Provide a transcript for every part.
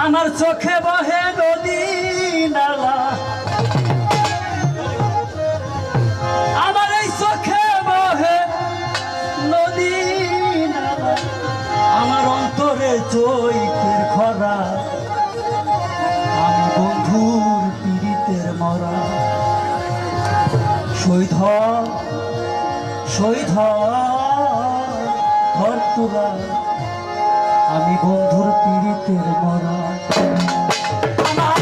আমার চোখে বহে নদী নালা, আমার এই চোখে বহে নদী নালা, আমার অন্তরে চৈতের খরা, আমি বন্ধুর পীড়িতের মরা। শহীদ শহীদ ধর তোরা, আমি বন্ধুর পীড়িতের মরা। আমার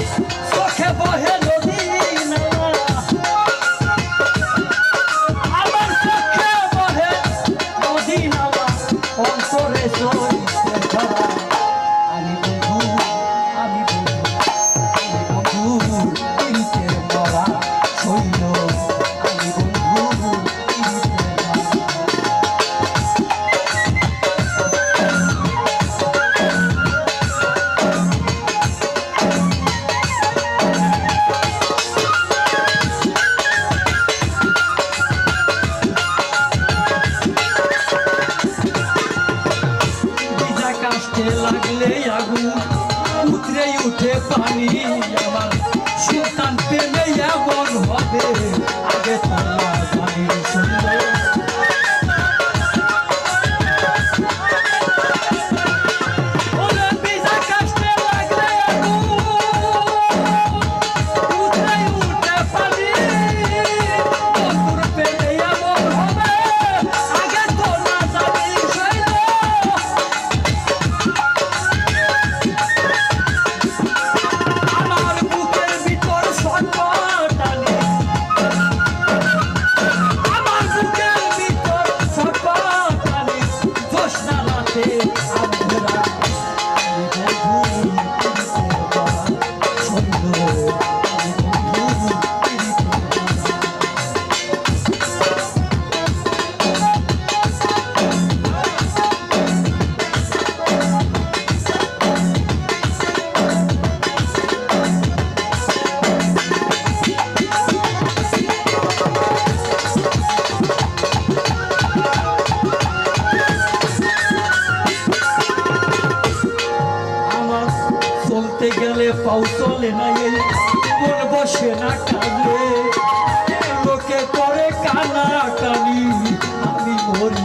চোখে বহে নদী নালা, আমার চোখে বহে নদী নালা, অন্তরে চৈতের খরা, আমি বন্ধুর পীড়িতের মরা। সৈন্য আমি বন্ধুর পীড়িতের মরা। লাগলে আগুন উতরে উঠে পানি, আমার সুলতান প্রেমে এমন হবে আগে তোলা জানি। সুন্দর গেলে পাও চলে না, এই মন বসে না কাঁদলে, লোকে করে কানা কানি, আমি মরি